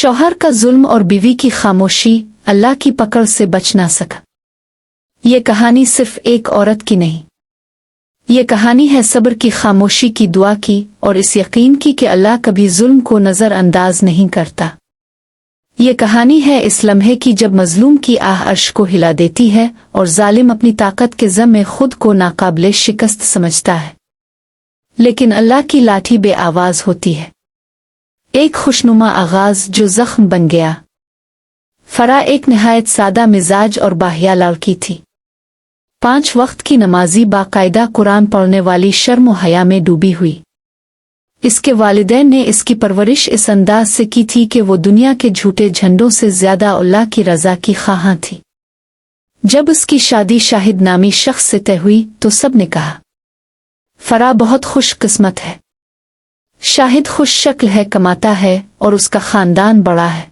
शौहर का जुल्म और बीवी की खामोशी अल्लाह की पकड़ से बच ना सका। ये कहानी सिर्फ एक औरत की नहीं, ये कहानी है सब्र की, खामोशी की, दुआ की और इस यकीन की कि अल्लाह कभी जुल्म को नज़रअंदाज नहीं करता। ये कहानी है इस लम्हे की जब मजलूम की आह अर्श को हिला देती है और जालिम अपनी ताकत के ज़म में खुद को नाकाबिले शिकस्त समझता है, लेकिन अल्लाह की लाठी बेआवाज़ होती है। एक खुशनुमा आगाज़ जो ज़ख्म बन गया। फरा एक निहायत सादा मिजाज और बाहिया लड़की थी। 5 वक्त की नमाजी, बाकायदा कुरान पढ़ने वाली, शर्म व हया में डूबी हुई। इसके वालिदैन ने इसकी परवरिश इस अंदाज से की थी कि वो दुनिया के झूठे झंडों से ज्यादा अल्लाह की रज़ा की ख्वाहां थी। जब उसकी शादी शाहिद नामी शख्स से तय हुई तो सब ने कहा, फरा बहुत खुश किस्मत है। शाहिद खुश शक्ल है, कमाता है और उसका खानदान बड़ा है।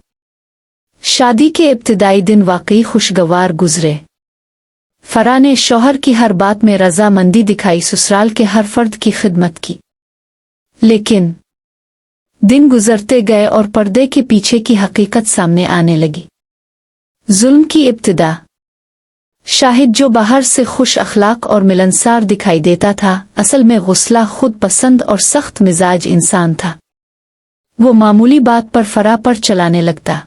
शादी के इब्तिदाई दिन वाकई खुशगवार गुजरे। फरा ने शौहर की हर बात में रजामंदी दिखाई, ससुराल के हर फर्द की खिदमत की। लेकिन दिन गुजरते गए और पर्दे के पीछे की हकीकत सामने आने लगी। जुल्म की इब्तिदा। शाहिद जो बाहर से खुश अखलाक और मिलनसार दिखाई देता था, असल में गुस्ला, खुद पसंद और सख्त मिजाज इंसान था। वो मामूली बात पर फरा पर चलाने लगता।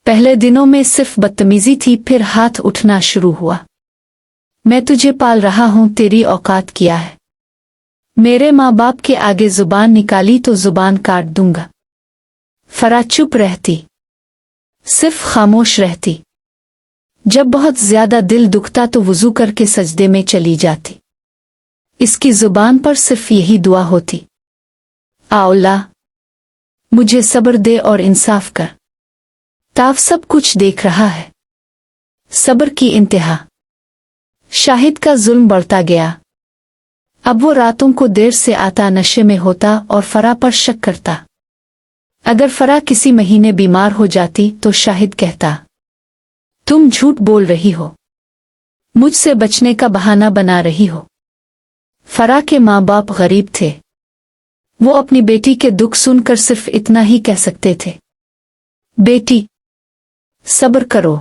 पहले दिनों में सिर्फ बदतमीजी थी, फिर हाथ उठना शुरू हुआ। मैं तुझे पाल रहा हूं, तेरी औकात क्या है? मेरे माँ बाप के आगे जुबान निकाली तो जुबान काट दूंगा। फरा चुप रहती, सिर्फ खामोश रहती। जब बहुत ज्यादा दिल दुखता तो वुजू करके सजदे में चली जाती। इसकी जुबान पर सिर्फ यही दुआ होती, अल्लाह मुझे सब्र दे और इंसाफ कर। ताव सब कुछ देख रहा है। सब्र की इंतहा। शाहिद का जुल्म बढ़ता गया। अब वो रातों को देर से आता, नशे में होता और फरा पर शक करता। अगर फरा किसी महीने बीमार हो जाती तो शाहिद कहता, तुम झूठ बोल रही हो, मुझसे बचने का बहाना बना रही हो। फरा के माँ बाप गरीब थे। वो अपनी बेटी के दुख सुनकर सिर्फ इतना ही कह सकते थे, बेटी सब्र करो।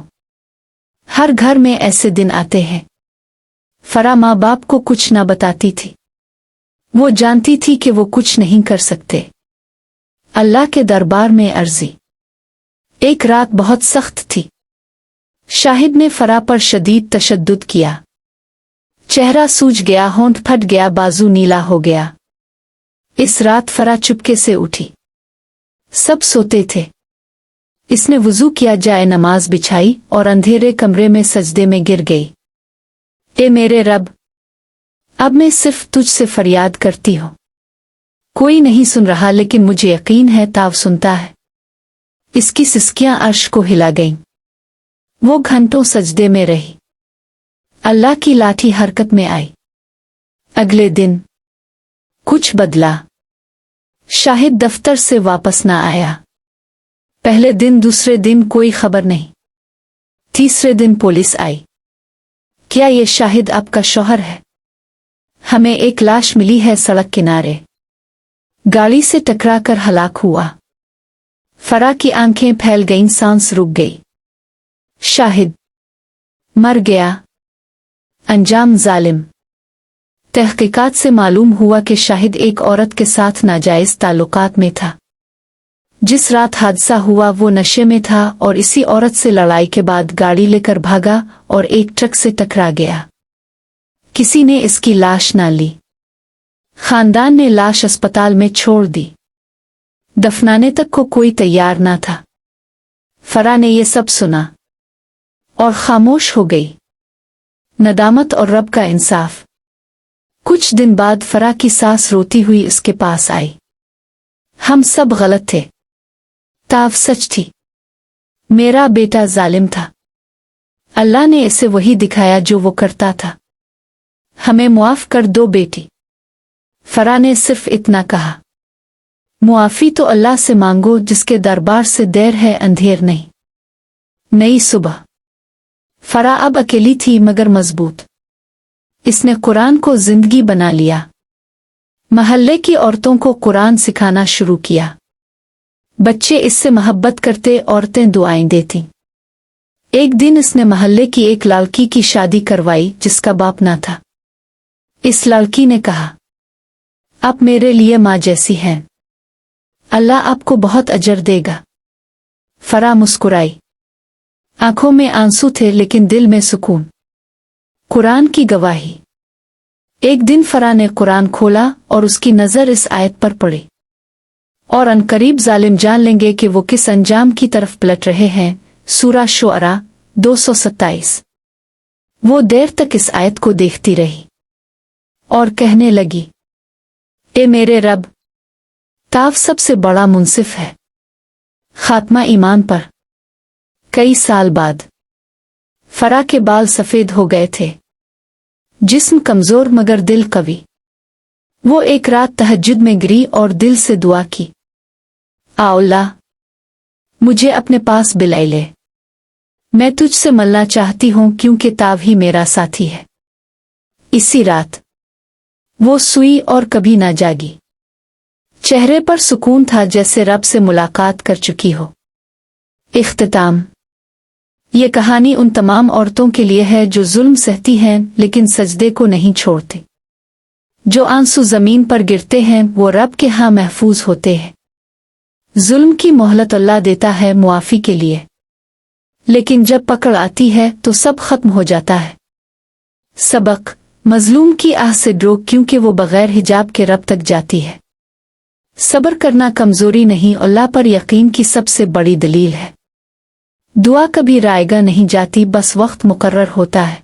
हर घर में ऐसे दिन आते हैं। फरा माँ बाप को कुछ ना बताती थी। वो जानती थी कि वो कुछ नहीं कर सकते। अल्लाह के दरबार में अर्जी। एक रात बहुत सख्त थी। शाहिद ने फरा पर शदीद तशद्दुद किया। चेहरा सूज गया, होंठ फट गया, बाजू नीला हो गया। इस रात फरा चुपके से उठी। सब सोते थे। इसने वुजू किया, जाए नमाज बिछाई और अंधेरे कमरे में सजदे में गिर गई। ए मेरे रब, अब मैं सिर्फ तुझसे फरियाद करती हूँ। कोई नहीं सुन रहा, लेकिन मुझे यकीन है ताव सुनता है। इसकी सिसकियां अर्श को हिला गईं। वो घंटों सजदे में रही। अल्लाह की लाठी हरकत में आई। अगले दिन कुछ बदला। शाहिद दफ्तर से वापस ना आया। पहले दिन, दूसरे दिन कोई खबर नहीं। तीसरे दिन पुलिस आई। क्या ये शाहिद आपका शौहर है? हमें एक लाश मिली है सड़क किनारे। गाड़ी से टकराकर हलाक हुआ। फरा की आंखें फैल गईं, सांस रुक गई। शाहिद मर गया। अंजाम जालिम। तहकीकात से मालूम हुआ कि शाहिद एक औरत के साथ नाजायज ताल्लुकात में था। जिस रात हादसा हुआ वो नशे में था और इसी औरत से लड़ाई के बाद गाड़ी लेकर भागा और एक ट्रक से टकरा गया। किसी ने इसकी लाश ना ली। खानदान ने लाश अस्पताल में छोड़ दी। दफनाने तक को कोई तैयार ना था। फरा ने ये सब सुना और खामोश हो गई। नदामत और रब का इंसाफ। कुछ दिन बाद फरा की सास रोती हुई इसके पास आई। हम सब गलत थे। ताव सच थी। मेरा बेटा जालिम था। अल्लाह ने इसे वही दिखाया जो वो करता था। हमें मुआफ कर दो बेटी। फरा ने सिर्फ इतना कहा, मुआफी तो अल्लाह से मांगो जिसके दरबार से देर है अंधेर नहीं। नई सुबह। फरा अब अकेली थी मगर मजबूत। इसने कुरान को जिंदगी बना लिया। महल्ले की औरतों को कुरान सिखाना शुरू किया। बच्चे इससे मोहब्बत करते, औरतें दुआएं देती। एक दिन इसने मोहल्ले की एक लड़की की शादी करवाई जिसका बाप ना था। इस लड़की ने कहा, आप मेरे लिए माँ जैसी हैं, अल्लाह आपको बहुत अजर देगा। फरा मुस्कुराई, आंखों में आंसू थे लेकिन दिल में सुकून। कुरान की गवाही। एक दिन फरा ने कुरान खोला और उसकी नज़र इस आयत पर पड़ी, और अनकरीब जालिम जान लेंगे कि वो किस अंजाम की तरफ पलट रहे हैं। सूरा शुअरा 227। वो देर तक इस आयत को देखती रही और कहने लगी, ए मेरे रब, ताव सबसे बड़ा मुंसिफ है। खात्मा ईमान पर। कई साल बाद फरा के बाल सफ़ेद हो गए थे, जिस्म कमज़ोर मगर दिल कवी। वो एक रात तहज्जुद में गिरी और दिल से दुआ की, अल्लाह, मुझे अपने पास बुला ले, मैं तुझसे मिलना चाहती हूँ क्योंकि ताव ही मेरा साथी है। इसी रात वो सोई और कभी ना जागी। चेहरे पर सुकून था जैसे रब से मुलाकात कर चुकी हो। इख्तिताम। ये कहानी उन तमाम औरतों के लिए है जो जुल्म सहती हैं लेकिन सजदे को नहीं छोड़ती। जो आंसू जमीन पर गिरते हैं वो रब के यहाँ महफूज होते हैं। जुल्म की मोहलत अल्लाह देता है मुआफ़ी के लिए, लेकिन जब पकड़ आती है तो सब खत्म हो जाता है। सबक। मजलूम की आह से डरो क्योंकि वो बगैर हिजाब के रब तक जाती है। सब्र करना कमजोरी नहीं, अल्लाह पर यकीन की सबसे बड़ी दलील है। दुआ कभी रायगा नहीं जाती, बस वक्त मुकर्रर होता है।